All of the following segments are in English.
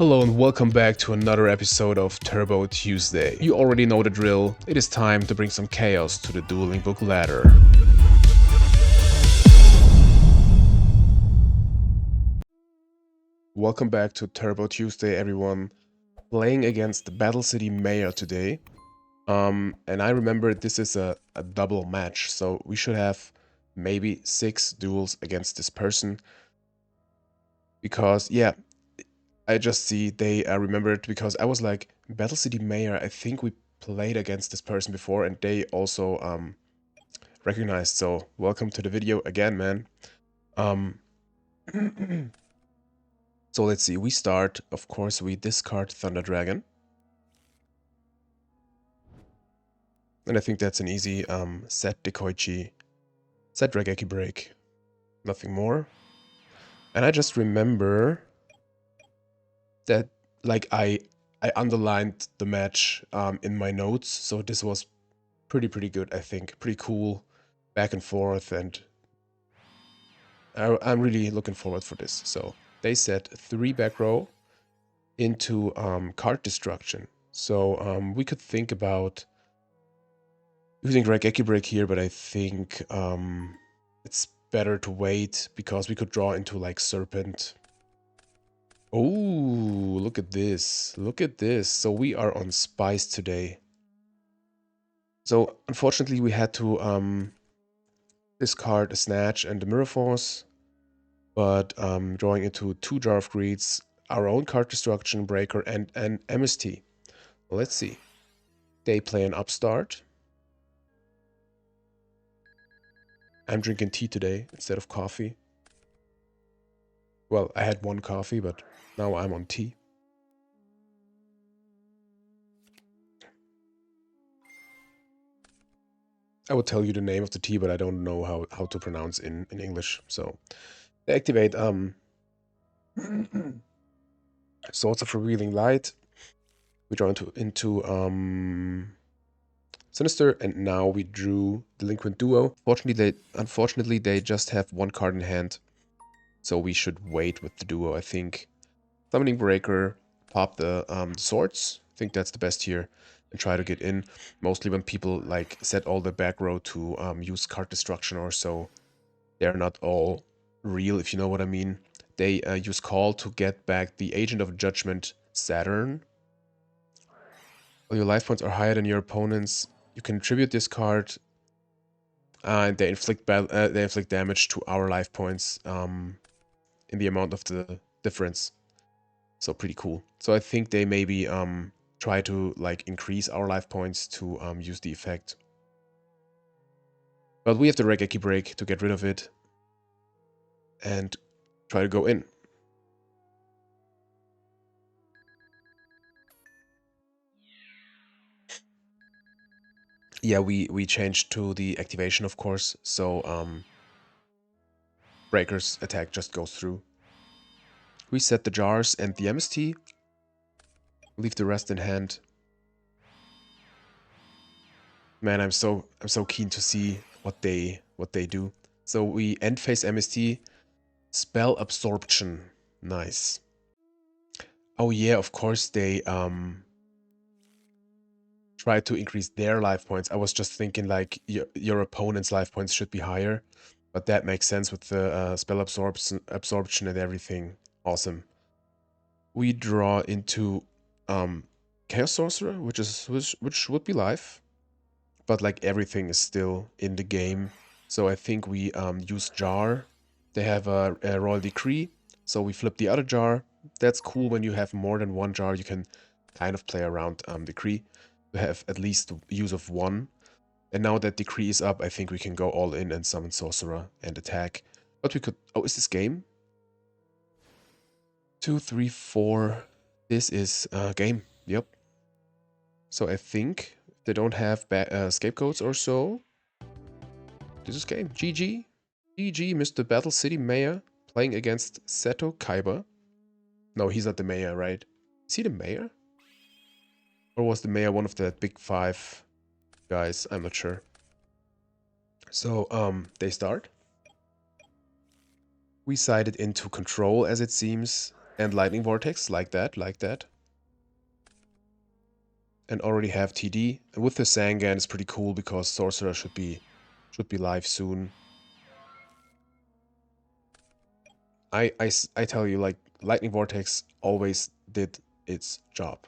Hello and welcome back to another episode of Turbo Tuesday. You already know the drill, it is time to bring some chaos to the dueling book ladder. Welcome back to Turbo Tuesday everyone. Playing against the Battle City Mayor today. And I remember this is a double match, so we should have maybe 6 duels against this person. Because, yeah, I just see they remembered because I was like, Battle City Mayor, I think we played against this person before and they also recognized. So welcome to the video again, man. So let's see, we start, of course, we discard Thunder Dragon. And I think that's an easy set Dekoichi, set Raigeki Break, nothing more. And I just remember that like I underlined the match in my notes, so this was pretty good, I think. Pretty cool, back and forth, and I'm really looking forward for this. So they set 3 back row into card destruction. So we could think about using Raigeki Break here, but I think it's better to wait because we could draw into like Serpent. Oh, look at this. Look at this. So we are on Spice today. So unfortunately we had to discard a Snatch and the Mirror Force, but drawing into 2 Jar of Greeds, our own card destruction, Breaker, and an MST. Let's see. They play an Upstart. I'm drinking tea today instead of coffee. Well, I had 1 coffee, but now I'm on tea. I will tell you the name of the tea, but I don't know how to pronounce in English. So they activate Swords of Revealing Light. We draw into Sinister, and now we drew Delinquent Duo. Unfortunately, they just have 1 card in hand, so we should wait with the duo, I think. Summoning Breaker, pop the swords. I think that's the best here, and try to get in. Mostly when people like set all the back row to use card destruction or so. They're not all real, if you know what I mean. They use Call to get back the Agent of Judgment, Saturn. While your life points are higher than your opponent's, you can tribute this card, and they inflict damage to our life points in the amount of the difference. So pretty cool. So I think they maybe try to like increase our life points to use the effect. But we have the Raigeki Break to get rid of it and try to go in. Yeah, we changed to the activation, of course, so Breaker's attack just goes through. Reset the jars and the MST. Leave the rest in hand. Man, I'm so keen to see what they do. So we end phase MST, spell absorption. Nice. Oh yeah, of course they try to increase their life points. I was just thinking like your opponent's life points should be higher, but that makes sense with the spell absorption and everything. Awesome. We draw into Chaos Sorcerer, which would be life, but like everything is still in the game. So I think we use Jar. They have a Royal Decree, so we flip the other jar. That's cool when you have more than 1 jar. You can kind of play around Decree to have at least use of 1. And now that Decree is up, I think we can go all in and summon Sorcerer and attack. But we could... Oh, is this game? 2, 3, 4. This is game. Yep. So I think they don't have scapegoats or so. This is game. GG. GG, Mr. Battle City Mayor playing against Seto Kaiba. No, he's not the mayor, right? Is he the mayor? Or was the mayor one of the big 5 guys? I'm not sure. So, they start. We sided into control, as it seems, And lightning vortex, like that, like that. And already have TD. And with the Sangan, it's pretty cool because Sorcerer should be live soon. I tell you, like, Lightning Vortex always did its job.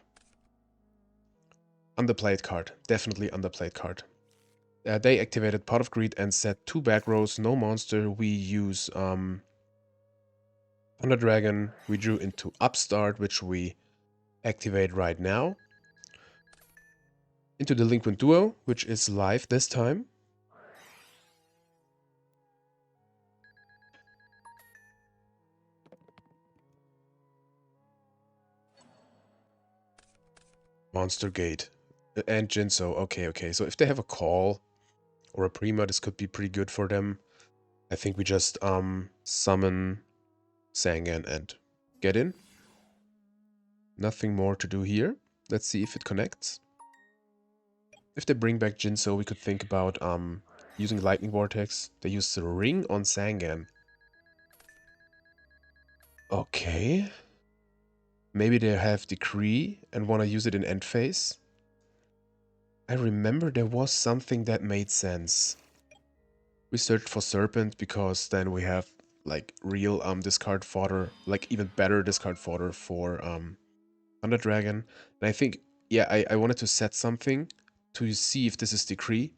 Underplayed card. Definitely underplayed card. They activated Pot of Greed and set 2 back rows, no monster. We use Thunder Dragon. We drew into Upstart, which we activate right now. Into Delinquent Duo, which is live this time. Monster Gate. And Jinso. Okay, okay. So if they have a call or a Prima, this could be pretty good for them. I think we just summon Sangan and get in. Nothing more to do here. Let's see if it connects. If they bring back Jinso, we could think about using Lightning Vortex. They use the Ring on Sangan. Okay. Maybe they have Decree and want to use it in end phase. I remember there was something that made sense. We searched for Serpent because then we have like real discard fodder, like even better discard fodder for Thunder Dragon. And I think, yeah, I wanted to set something to see if this is Decree.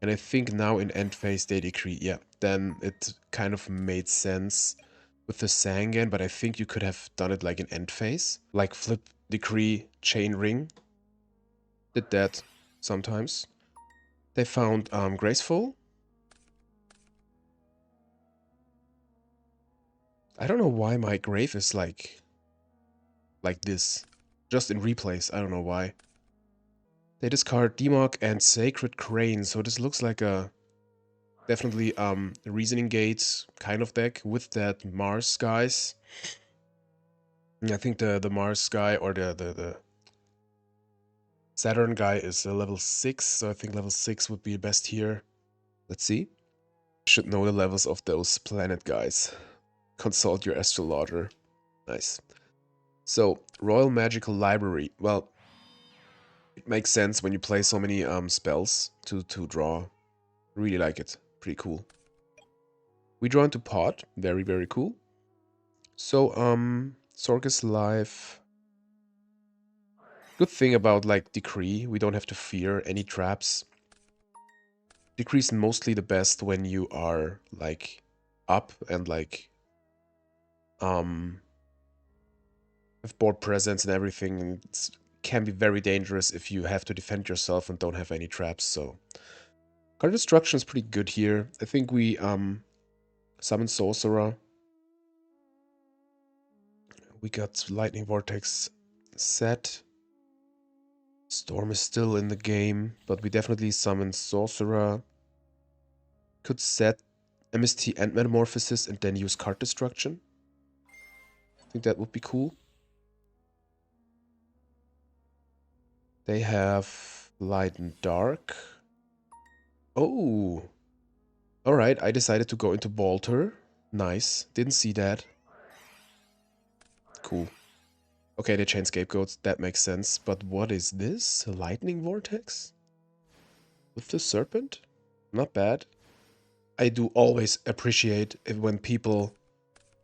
And I think now in end phase they Decree. Yeah, then it kind of made sense with the Sangan, but I think you could have done it like in end phase. Like flip Decree, Chain Ring. Did that sometimes. They found Graceful. I don't know why my grave is like this. Just in replays, I don't know why. They discard Demok and Sacred Crane, so this looks like a definitely Reasoning Gate kind of deck with that Mars guys. I think the Mars guy or the Saturn guy is a level 6, so I think level 6 would be best here. Let's see. Should know the levels of those planet guys. Consult your astrologer. Nice. So, Royal Magical Library. Well, it makes sense when you play so many spells to draw. Really like it. Pretty cool. We draw into Pot. Very, very cool. So, Sorg is live. Good thing about, like, Decree, we don't have to fear any traps. Decree is mostly the best when you are, like, up and, like, have board presence and everything. It can be very dangerous if you have to defend yourself and don't have any traps, so... Card destruction is pretty good here. I think we, summon Sorcerer. We got Lightning Vortex set. Storm is still in the game, but we definitely summon Sorcerer. Could set MST and Metamorphosis and then use card destruction. I think that would be cool. They have Light and Dark. Oh! Alright, I decided to go into Bolter. Nice. Didn't see that. Cool. Okay, they changed Scapegoats. That makes sense. But what is this? A Lightning Vortex? With the Serpent? Not bad. I do always appreciate it when people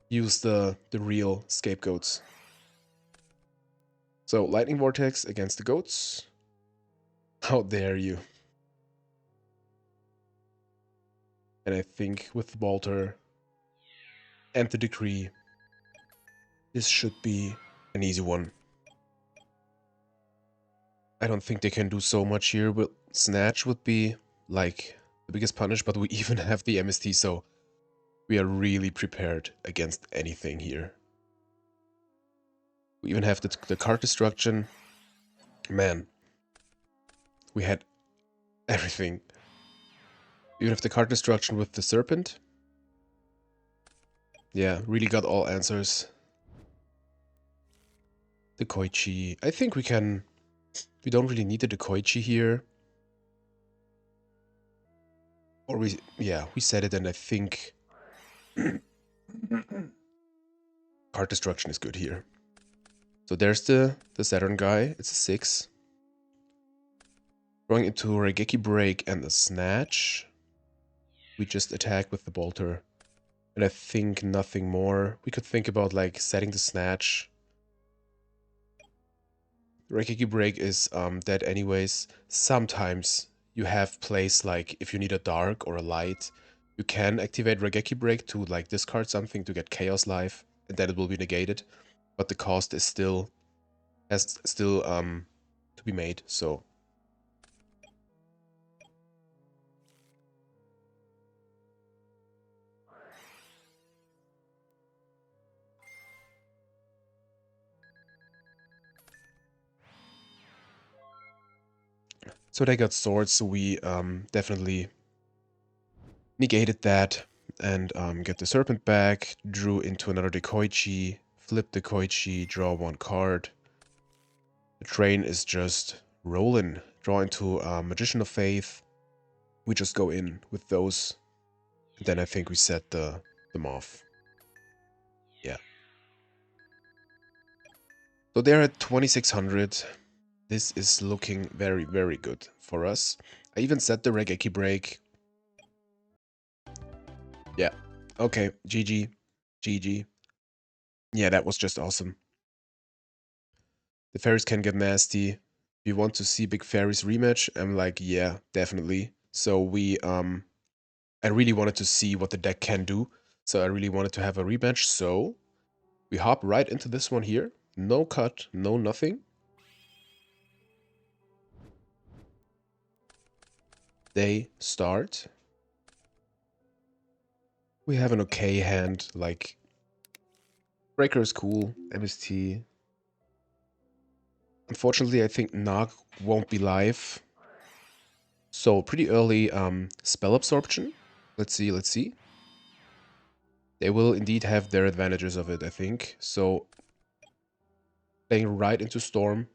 use the real Scapegoats. So, Lightning Vortex against the goats. How dare you? And I think with Bolter and the Decree, this should be an easy one. I don't think they can do so much here. But Snatch would be like the biggest punish, but we even have the MST, so we are really prepared against anything here. We even have the card destruction. Man, we had everything. We even have the card destruction with the Serpent. Yeah, really got all answers. The Koichi. I think we can... We don't really need the Koichi here. Or we... Yeah, we said it and I think... Card destruction is good here. So there's the Saturn guy. It's a 6. Going into Raigeki Break and the Snatch. We just attack with the Bolter. And I think nothing more. We could think about like setting the Snatch. Raigeki Break is dead anyways. Sometimes you have plays like if you need a dark or a light, you can activate Raigeki Break to like discard something to get Chaos Life, and then it will be negated. But the cost is still to be made, so they got swords, so we definitely negated that and get the serpent back, drew into another Dekoichi, flip Dekoichi, draw one card. The train is just rolling. Draw into Magician of Faith. We just go in with those. And then I think we set them off. Yeah. So they're at 2600. This is looking very, very good for us. I even set the Raigeki break. Yeah. Okay. GG. GG. Yeah, that was just awesome. The fairies can get nasty. If you want to see Big Fairies rematch, I'm like, yeah, definitely. So I really wanted to see what the deck can do. So I really wanted to have a rematch. So we hop right into this one here. No cut, no nothing. They start. We have an okay hand, like Breaker is cool, MST. Unfortunately, I think Nog won't be live. So pretty early spell absorption. Let's see, let's see. They will indeed have their advantages of it, I think. So playing right into Storm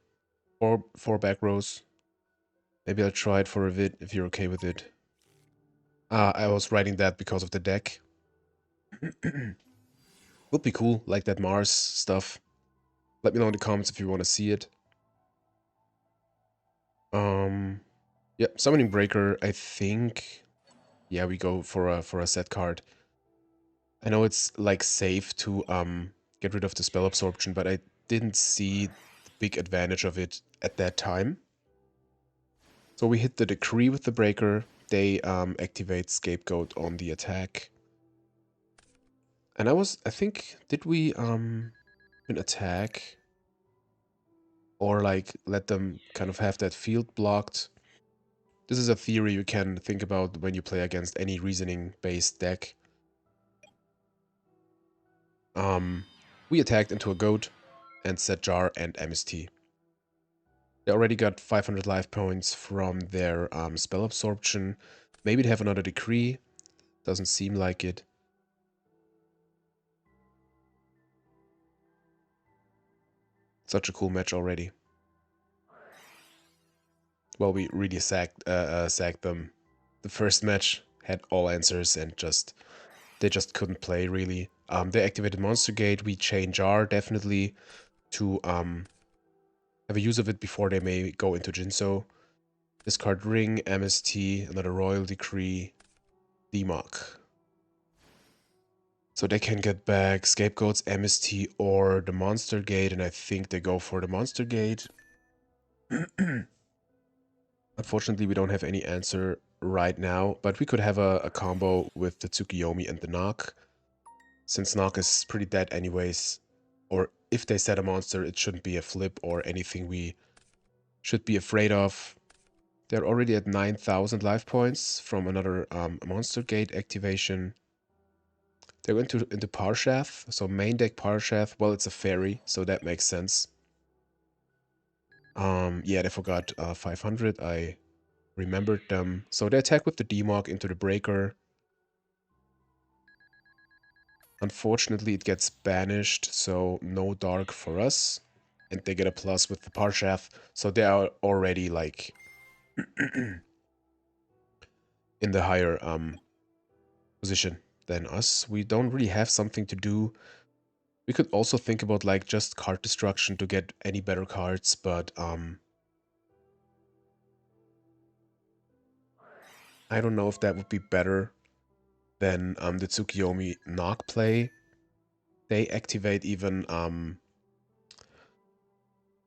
or 4 back rows. Maybe I'll try it for a bit if you're okay with it. I was writing that because of the deck. Would be cool, like that Mars stuff. Let me know in the comments if you want to see it. Yeah, Summoning Breaker, I think. Yeah, we go for a set card. I know it's like safe to get rid of the spell absorption, but I didn't see the big advantage of it at that time. So we hit the Decree with the Breaker. They activate Scapegoat on the attack. And I think, did we an attack? Or like let them kind of have that field blocked? This is a theory you can think about when you play against any reasoning-based deck. We attacked into a goat and set Jar and MST. They already got 500 life points from their spell absorption. Maybe they have another decree. Doesn't seem like it. Such a cool match already. Well, we really sacked them. The first match had all answers and they just couldn't play really. They activated Monster Gate. We chain Jar definitely to have a use of it before they may go into Jinso. Discard Ring, MST, another Royal Decree, Demok. So they can get back Scapegoats, MST, or the Monster Gate, and I think they go for the Monster Gate. Unfortunately, we don't have any answer right now, but we could have a combo with the Tsukiyomi and the Nock. Since Nock is pretty dead anyways, or if they set a monster, it shouldn't be a flip or anything we should be afraid of. They're already at 9,000 life points from another Monster Gate activation. They went into Parshath, so main deck Parshath. Well, it's a fairy, so that makes sense. Yeah, they forgot 500. I remembered them. So they attack with the Demok into the Breaker. Unfortunately, it gets banished, so no Dark for us. And they get a plus with the Parshath, so they are already, like, in the higher position than us. We don't really have something to do. We could also think about like just card destruction to get any better cards, but I don't know if that would be better than the Tsukiyomi knock play. They activate even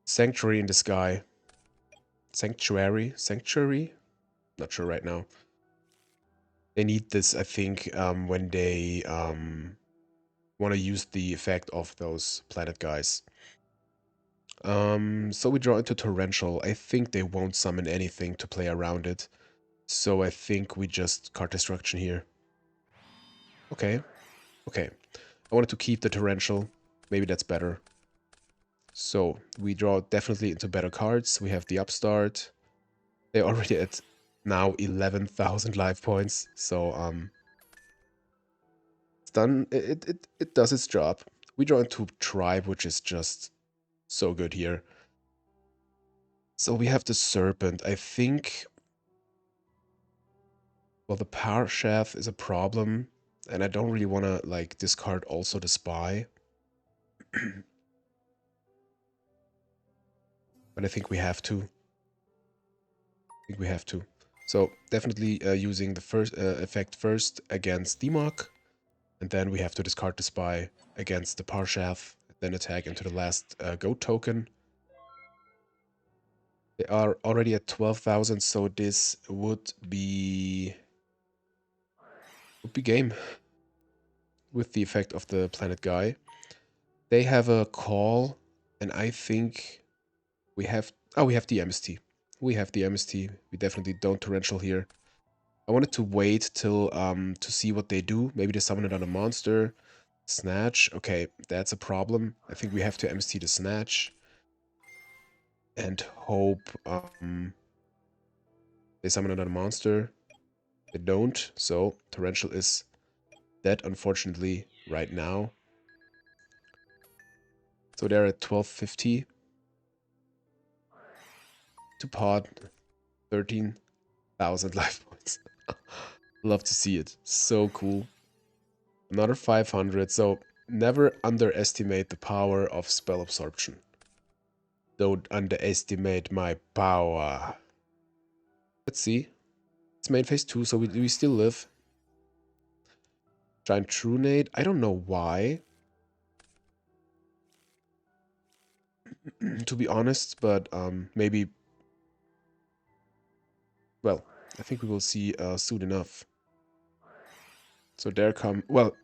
Sanctuary in the Sky. Sanctuary? Not sure right now. They need this, I think, when they want to use the effect of those planet guys. So we draw into Torrential. I think they won't summon anything to play around it. So I think we just card destruction here. Okay. Okay. I wanted to keep the Torrential. Maybe that's better. So we draw definitely into better cards. We have the Upstart. They're already at now 11,000 life points. So it's done. It does its job. We draw into Tribe, which is just so good here. So we have the Serpent. I think, well, the Power Shaft is a problem, and I don't really want to like discard also the Spy. But I think we have to. I think we have to. So definitely using the first effect first against Demok, and then we have to discard the Spy against the Parshath, then attack into the last Goat token. They are already at 12,000, so this would be game with the effect of the Planet Guy. They have a call, and I think we have... Oh, we have the MST. We have the MST. We definitely don't Torrential here. I wanted to wait till to see what they do. Maybe they summon it on a monster. Snatch. Okay, that's a problem. I think we have to MST the Snatch. And hope they summon another monster. They don't, so Torrential is dead, unfortunately, right now. So they're at 1250. To pot, 13,000 life points. Love to see it. So cool. Another 500, so never underestimate the power of spell absorption. Don't underestimate my power. Let's see. It's main phase 2, so we still live. Giant Trunade. I don't know why. To be honest, but maybe... Well, I think we will see soon enough. So there come... Well...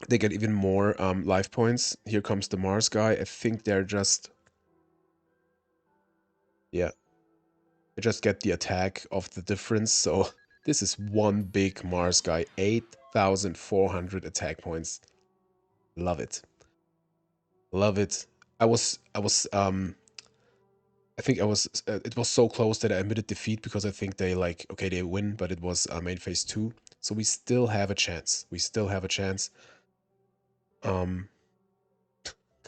They get even more life points. Here comes the Mars guy. I think they're just... Yeah. I just get the attack of the difference, so... This is one big Mars guy. 8,400 attack points. Love it. Love it. I think I was, it was so close that I admitted defeat because I think they like, okay, they win, but it was main phase 2. So we still have a chance. We still have a chance. Comment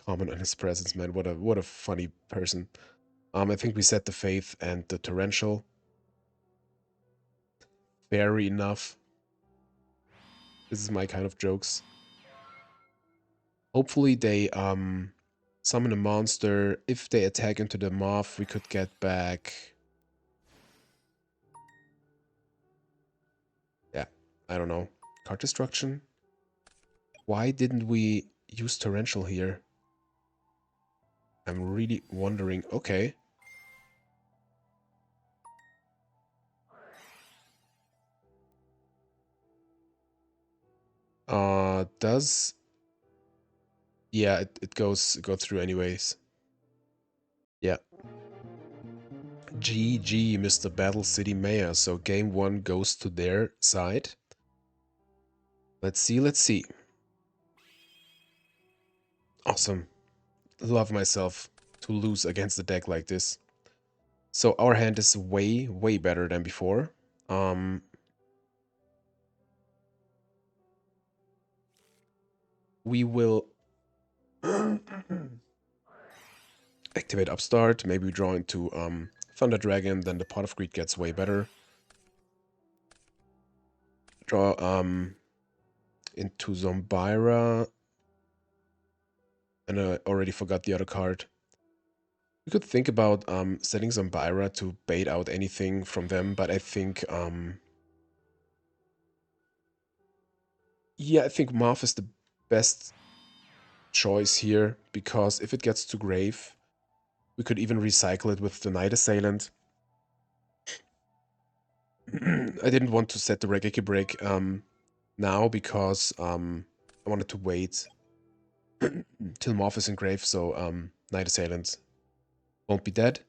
on his presence, man. What a funny person. I think we set the Faith and the Torrential. Fair enough. This is my kind of jokes. Hopefully they summon a monster. If they attack into the Moth, we could get back... Yeah, I don't know. Card destruction? Why didn't we use Torrential here? I'm really wondering. Okay. Does... Yeah, it go through anyways. Yeah. GG, Mr. Battle City Mayor. So game 1 goes to their side. Let's see, let's see. Awesome. Love myself to lose against a deck like this. So our hand is way, way better than before. We will activate Upstart. Maybe we draw into Thunder Dragon, then the Pot of Greed gets way better. Draw into Zombira. And I already forgot the other card. We could think about setting Zombira to bait out anything from them, but I think yeah, I think Marth is the best choice here, because if it gets to grave, we could even recycle it with the Night Assailant. I didn't want to set the Regeki Break now because I wanted to wait till Morph is in grave, so Night Assailant won't be dead.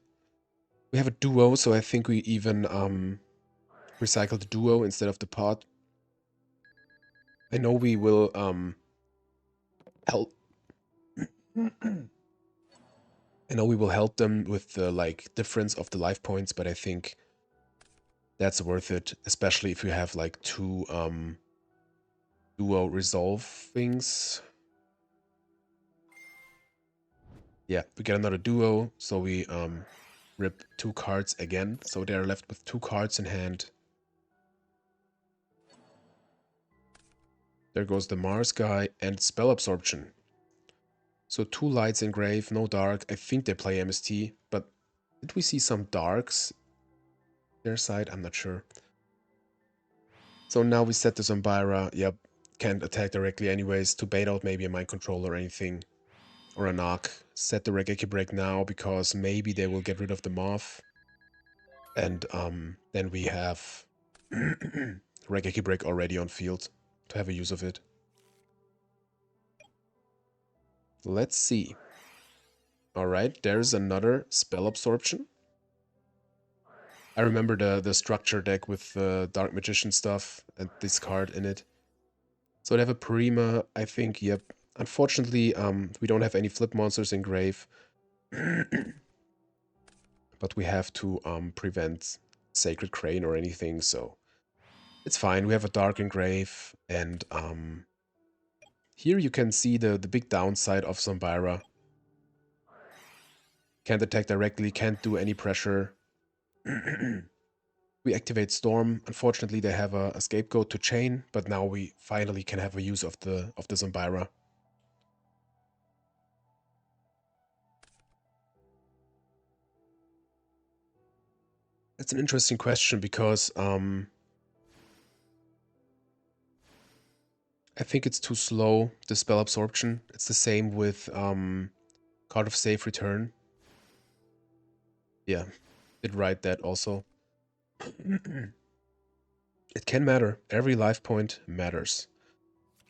We have a duo, so I think we even recycle the duo instead of the pod. I know we will help. I know we will help them with the like difference of the life points, but I think that's worth it, especially if you have like two duo resolve things. Yeah, we get another duo, so we rip 2 cards again, so they're left with 2 cards in hand. There goes the Mars guy and spell absorption. So 2 lights in grave, no dark. I think they play MST, but did we see some darks their side? I'm not sure. So now we set the Zombira. Yep, can't attack directly anyways, to bait out maybe a Mind Control or anything. Or a knock. Set the Regeki Break now, because maybe they will get rid of the Moth. And then we have Regeki Break already on field to have a use of it. Let's see. Alright, there's another spell absorption. I remember the structure deck with the Dark Magician stuff and this card in it. So they have a Prima, I think, yep. Unfortunately, we don't have any flip monsters in grave. But we have to prevent Sacred Crane or anything, so it's fine. We have a Dark in grave, and here you can see the big downside of Zombira. Can't attack directly, can't do any pressure. We activate Storm. Unfortunately, they have a scapegoat to chain, but now we finally can have a use of the Zombira. That's an interesting question, because I think it's too slow, the spell absorption. It's the same with Card of Safe Return. Yeah, did write that also. It can matter. Every life point matters.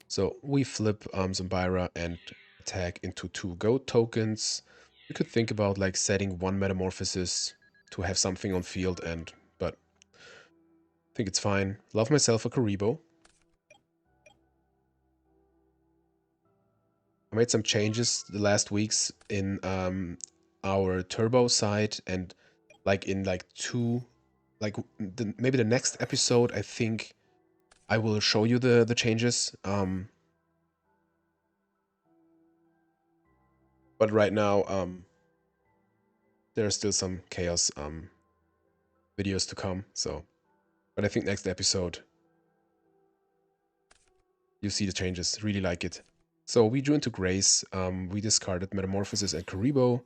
So we flip Zombira and attack into 2 goat tokens. We could think about like setting 1 Metamorphosis to have something on field, but I think it's fine. Love myself a Karibo. I made some changes the last weeks in our turbo side, and like in like maybe the next episode, I think I will show you the changes. But right now, there are still some chaos videos to come. So, but I think next episode you see the changes. Really like it. So we drew into Grace. We discarded Metamorphosis and Karibo.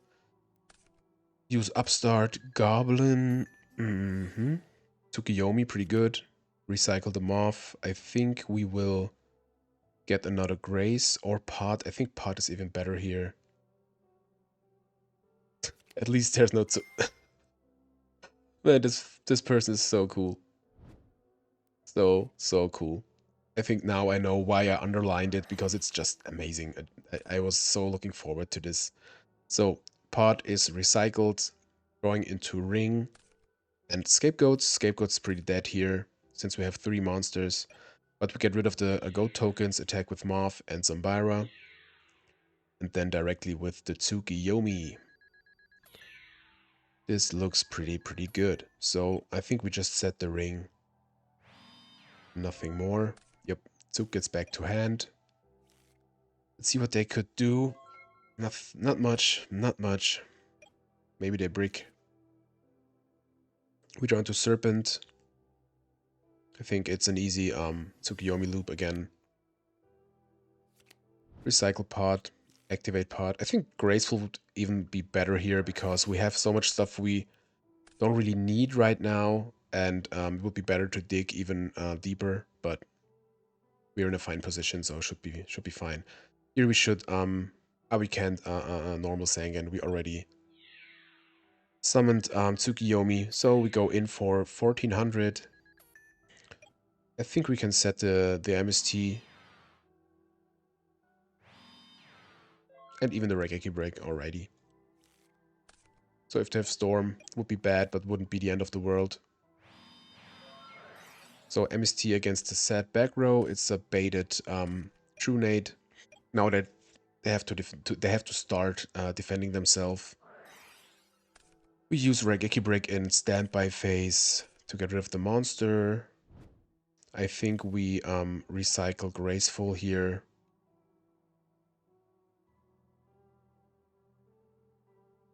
Use Upstart, Goblin. Tsukiyomi, pretty good. Recycle the Moth. I think we will get another Grace or Pot. I think Pot is even better here. At least there's no... Man, this person is so cool. So cool. I think now I know why I underlined it, because it's just amazing. I was so looking forward to this. So, Pot is recycled, going into Ring, and Scapegoats. Scapegoat's pretty dead here, since we have 3 monsters. But we get rid of the goat tokens, attack with Moth and Zombira, and then directly with the Tsukiyomi. This looks pretty good. So I think we just set the ring. Nothing more. Yep, Tsuk gets back to hand. Let's see what they could do. Not much, not much. Maybe they brick. We draw into Serpent. I think it's an easy Tsukiyomi loop again. Recycle pod, activate pod. I think graceful would even be better here because we have so much stuff we don't really need right now, and it would be better to dig even deeper, but we're in a fine position, so should be fine. Here we should we can't normal Sangan. We already summoned Tsukiyomi, so we go in for 1400. I think we can set the MST and even the Regeki break already. So if they have Storm, would be bad, but wouldn't be the end of the world. So MST against the sad back row. It's a baited True Nade. Now that they have to start defending themselves. We use Regeki break in standby phase to get rid of the monster. I think we recycle Graceful here.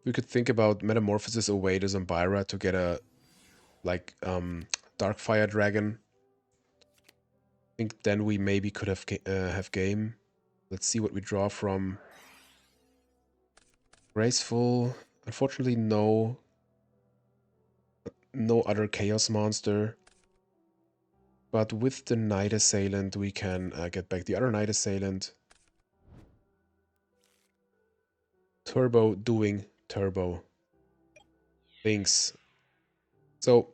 We could think about Metamorphosis away to Zambira to get a Darkfire Dragon. I think then we maybe could have game. Let's see what we draw from. Graceful. Unfortunately, no other Chaos monster. But with the Night Assailant, we can get back the other Night Assailant. Turbo doing turbo things. So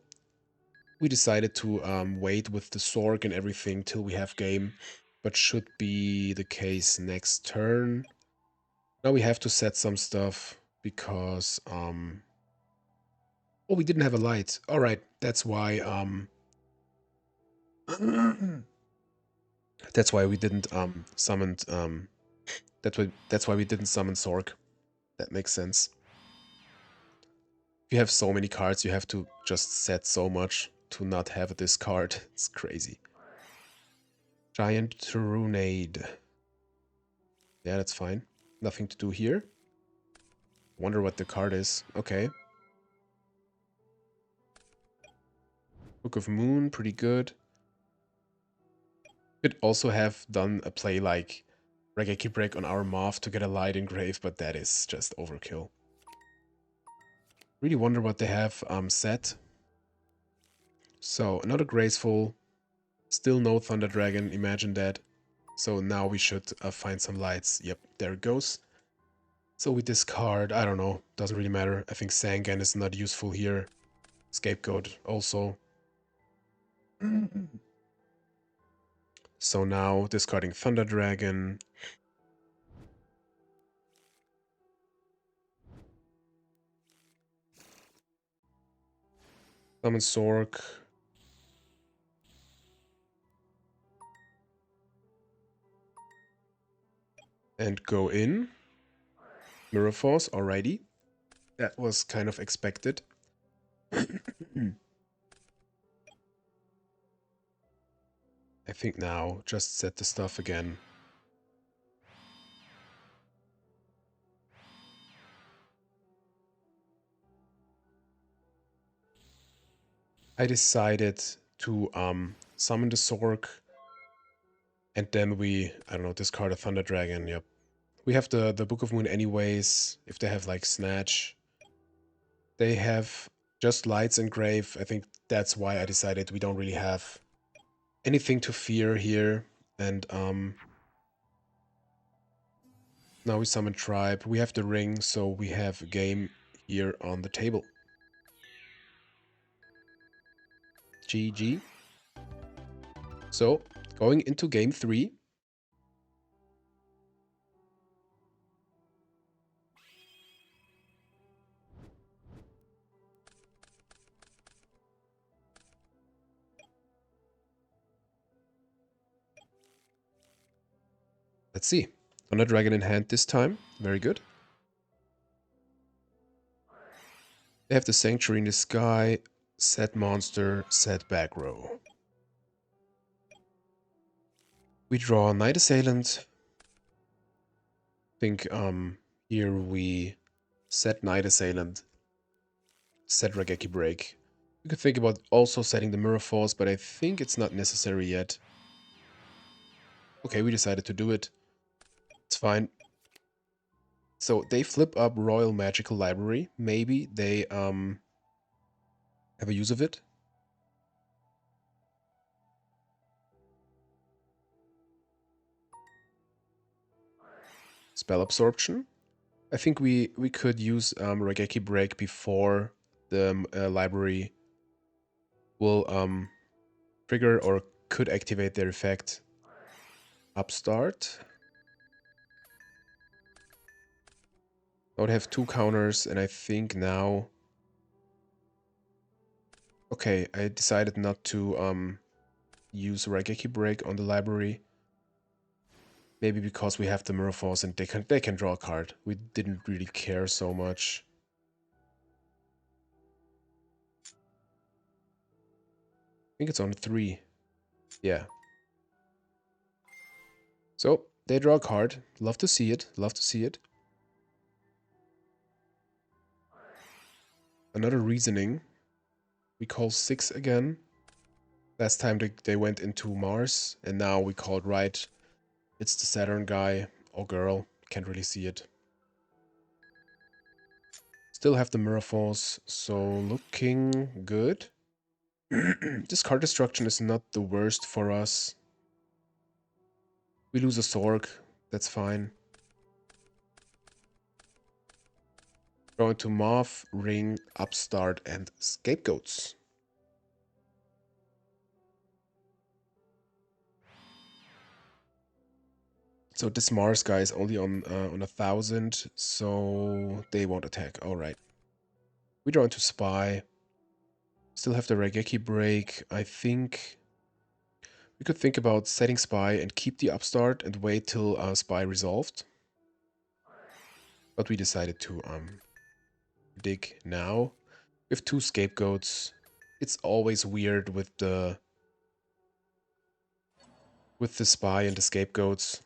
we decided to wait with the Sorg and everything till we have game, but should be the case next turn. Now we have to set some stuff because oh, we didn't have a light. All right, that's why that's why we didn't summon that's why we didn't summon Sorg. That makes sense. If you have so many cards, you have to just set so much to not have a discard. It's crazy. Giant Trunade. Yeah, that's fine. Nothing to do here. Wonder what the card is. Okay. Book of Moon, pretty good. Could also have done a play like Regeki Break on our Moth to get a light engrave, but that is just overkill. Really wonder what they have set. So, another Graceful. Still no Thunder Dragon, imagine that. So now we should find some lights. Yep, there it goes. So we discard, I don't know, doesn't really matter. I think Sangan is not useful here. Scapegoat also. So now discarding Thunder Dragon. Summon Sork. And go in. Mirror Force, alrighty. That was kind of expected. I think now just set the stuff again. I decided to summon the Sork. And then we, I don't know, discard a Thunder Dragon, yep. We have the Book of Moon anyways, if they have like Snatch. They have just Lights and Grave. I think that's why I decided we don't really have anything to fear here. And now we summon Tribe. We have the ring, so we have a game here on the table. GG. So, going into game 3. Let's see. Thunder Dragon in hand this time. Very good. They have the Sanctuary in the Sky, set monster, set back row. We draw Night Assailant. I think here we set Night Assailant, set Regeki Break. You could think about also setting the Mirror Force, but I think it's not necessary yet. Okay, we decided to do it. It's fine. So they flip up Royal Magical Library. Maybe they have a use of it. Spell Absorption. I think we could use Regeki Break before the library will trigger or could activate their effect. Upstart. I would have 2 counters, and I think now... Okay, I decided not to use Regeki Break on the library. Maybe because we have the Mirror Force and they can draw a card. We didn't really care so much. I think it's on 3. Yeah. So, they draw a card. Love to see it. Love to see it. Another reasoning. We call 6 again. Last time they went into Mars, and now we called right. It's the Saturn guy or girl. Can't really see it. Still have the Mirror Force, so looking good. This card destruction is not the worst for us. We lose a Sorg. That's fine. Go into Moth, Ring, Upstart, and Scapegoats. So this Mars guy is only on 1,000, so they won't attack. All right. We draw into Spy. Still have the Raigeki break. I think we could think about setting Spy and keep the Upstart and wait till Spy resolved. But we decided to dig now. We have 2 Scapegoats. It's always weird with the Spy and the Scapegoats.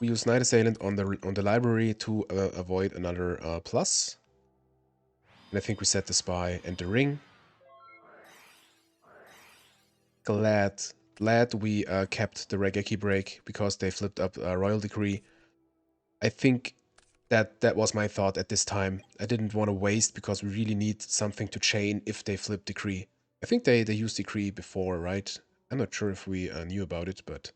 We use Night Assailant on the library to avoid another plus. And I think we set the Spy and the Ring. Glad we kept the Raigeki break because they flipped up Royal Decree. I think that was my thought at this time. I didn't want to waste because we really need something to chain if they flip Decree. I think they used Decree before, right? I'm not sure if we knew about it, but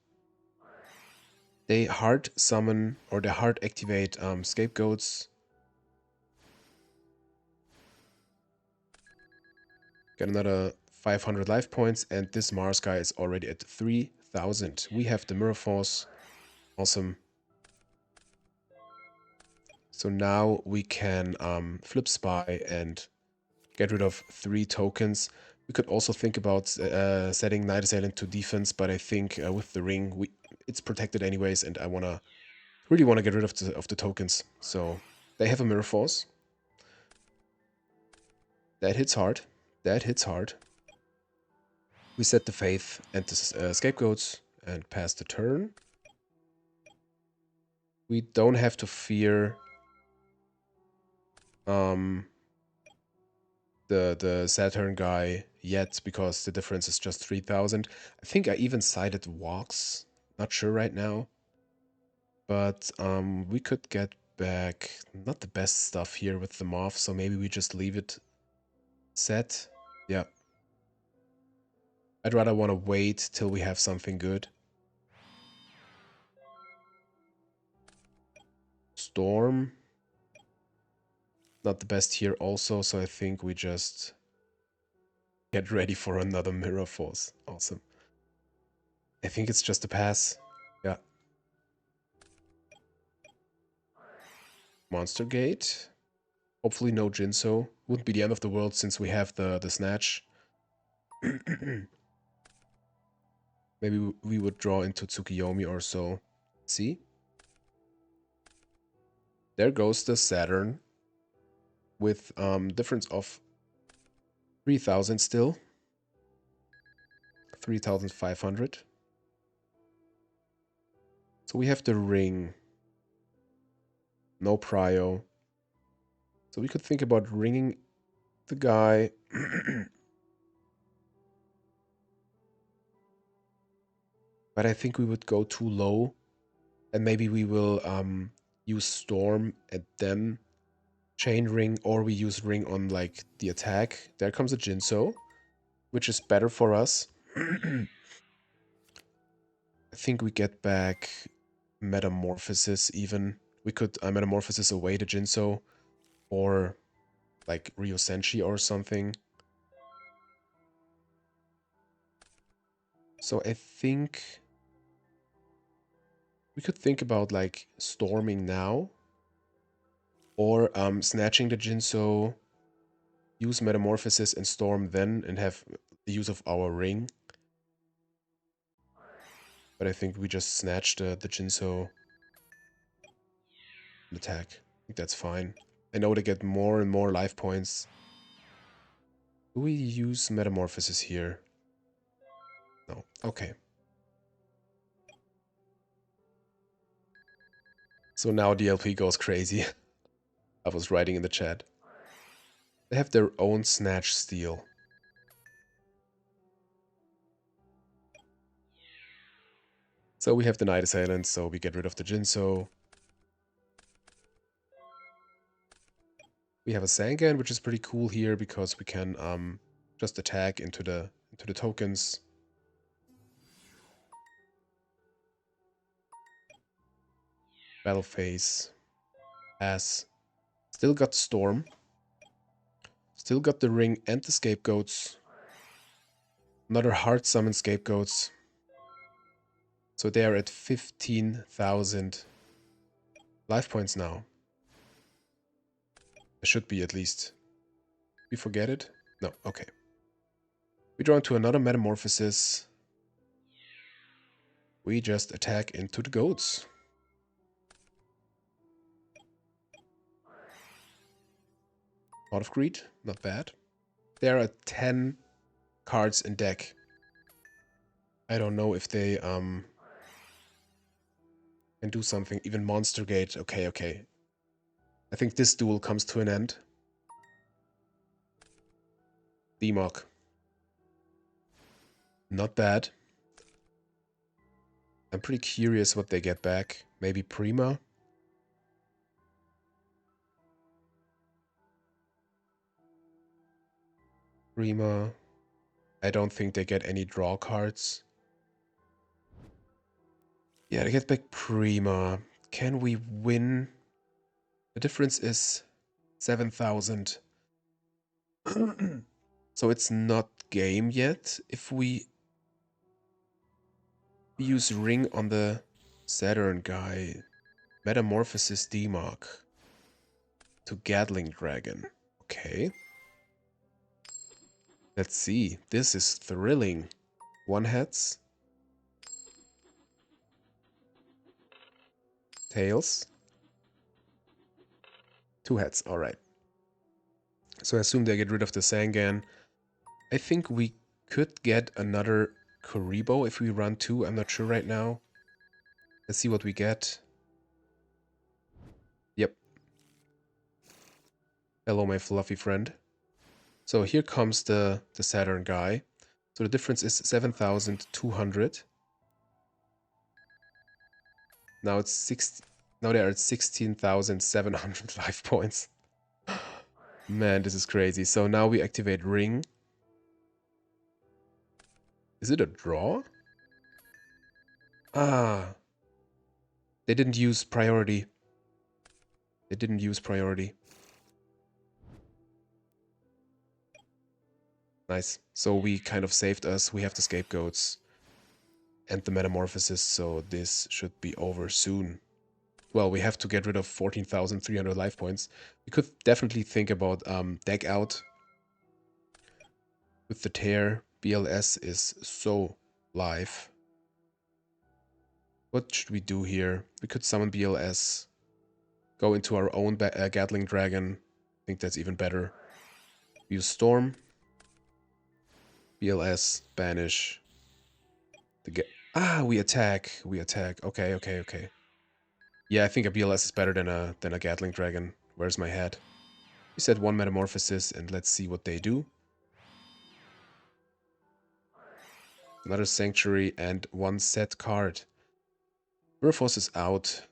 they hard summon or they hard activate Scapegoats. Got another 500 life points, and this Mars guy is already at 3,000. We have the Mirror Force. Awesome. So now we can flip Spy and get rid of 3 tokens. We could also think about setting Night Assailant to defense, but I think with the ring, it's protected anyways, and I really want to get rid of the tokens. So they have a Mirror Force. That hits hard. That hits hard. We set the Faith and the Scapegoats and pass the turn. We don't have to fear the Saturn guy yet because the difference is just 3,000. I think I even sided Walks. Not sure right now. But we could get back not the best stuff here with the Moth, so maybe we just leave it set. Yeah. I'd rather want to wait till we have something good. Storm. Not the best here also, so I think we just get ready for another Mirror Force. Awesome. I think it's just a pass. Yeah. Monster Gate. Hopefully no Jinso. Wouldn't be the end of the world since we have the Snatch. Maybe we would draw into Tsukiyomi or so. See? There goes the Saturn. With difference of 3,000 still. 3,500. So we have the ring. No prio. So we could think about ringing the guy. But I think we would go too low. And maybe we will use Storm and then Chain Ring, or we use Ring on like the attack. There comes a Jinso, which is better for us. I think we get back Metamorphosis even. We could Metamorphosis away to Jinso, or like Ryo Senshi or something. So I think we could think about like storming now, or snatching the Jinso, use Metamorphosis and storm then, and have the use of our ring. But I think we just snatch the Jinso and attack. I think that's fine. I know they get more and more life points. Do we use Metamorphosis here? No. Okay. So now DLP goes crazy. I was writing in the chat. They have their own Snatch Steal. So we have the Night Assailant, so we get rid of the Jinso. We have a Sangan, which is pretty cool here because we can just attack into the tokens. Battle phase. Pass. Still got Storm. Still got the Ring and the Scapegoats. Another hard summon Scapegoats. So they are at 15,000 life points now. There should be at least. We forget it? No, okay. We draw into another Metamorphosis. We just attack into the goats. Pot of Greed, not bad. There are 10 cards in deck. I don't know if they can do something. Even Monster Gate. Okay, okay. I think this duel comes to an end. Demok. Not bad. I'm pretty curious what they get back. Maybe Prima? Prima. I don't think they get any draw cards. Yeah, they get back Prima. Can we win? The difference is 7,000. So it's not game yet. If we use Ring on the Saturn guy, Metamorphosis Demok to Gatling Dragon. Okay. Let's see. This is thrilling. One heads. Tails. Two heads. Alright. So I assume they get rid of the Sangan. I think we could get another Kuribo if we run two. I'm not sure right now. Let's see what we get. Yep. Hello, my fluffy friend. So here comes the Saturn guy. So the difference is 7,200. Now it's 6. Now they are at 16,700 life points. Man, this is crazy. So now we activate Ring. Is it a draw? Ah. They didn't use priority. They didn't use priority. Nice. So we kind of saved us. We have the Scapegoats and the Metamorphosis, so this should be over soon. Well, we have to get rid of 14,300 life points. We could definitely think about deck out. With the tear, BLS is so live. What should we do here? We could summon BLS. Go into our own Gatling Dragon. I think that's even better. Use Storm. BLS, banish. We attack. We attack. Okay, okay, okay. Yeah, I think a BLS is better than a Gatling Dragon. Where's my head? We said one Metamorphosis, and let's see what they do. Another Sanctuary and one set card. Mirror Force is out.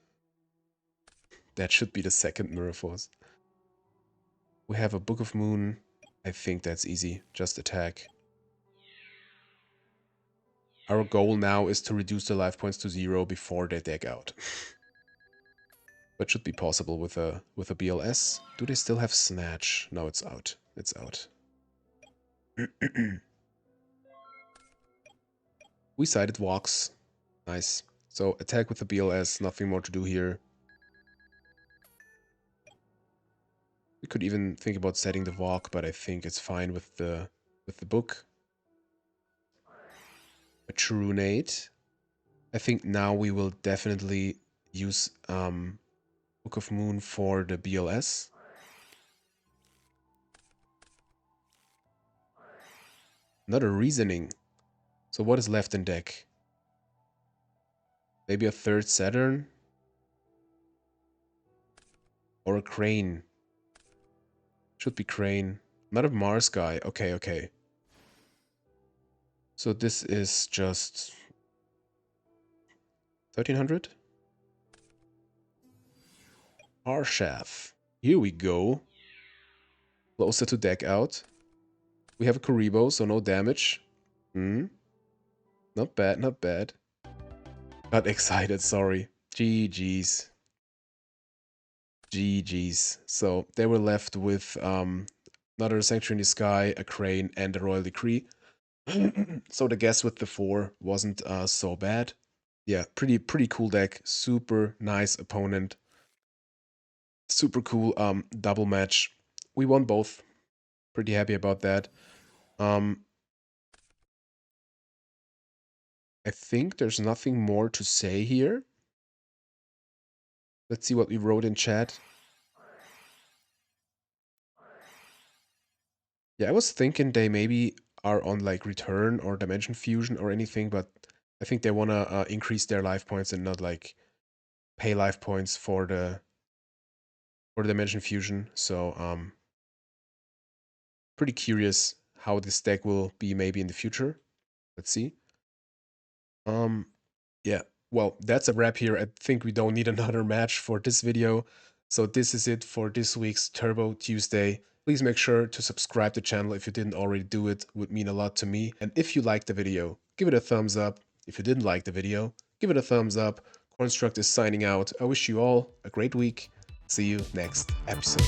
That should be the second Mirror Force. We have a Book of Moon. I think that's easy. Just attack. Our goal now is to reduce the life points to 0 before they deck out. But should be possible with a BLS. Do they still have Snatch? No, it's out. It's out. We sided walks. Nice. So attack with the BLS, nothing more to do here. We could even think about setting the walk, but I think it's fine with the book. A Trunade. I think now we will definitely use Book of Moon for the BLS. Another Reasoning. So what is left in deck? Maybe a third Saturn? Or a Crane? Should be Crane. Not a Mars guy. Okay, okay. So this is just 1300? Arshath. Here we go. Closer to deck out. We have a Kuribo, so no damage. Not bad, not bad. Got excited, sorry. GG's. GG's. So they were left with another Sanctuary in the Sky, a Crane, and a Royal Decree. So the guess with the 4 wasn't so bad. Yeah, pretty cool deck. Super nice opponent. Super cool double match. We won both. Pretty happy about that. I think there's nothing more to say here. Let's see what we wrote in chat. Yeah, I was thinking they maybe are on like Return or Dimension Fusion or anything, but I think they want to increase their life points and not like pay life points for the Dimension Fusion. So pretty curious how this deck will be maybe in the future. Let's see. Yeah, well, that's a wrap here. I think we don't need another match for this video. So this is it for this week's Turbo Tuesday. Please make sure to subscribe to the channel if you didn't already do it. It would mean a lot to me. And if you liked the video, give it a thumbs up. If you didn't like the video, give it a thumbs up. Construct is signing out. I wish you all a great week. See you next episode.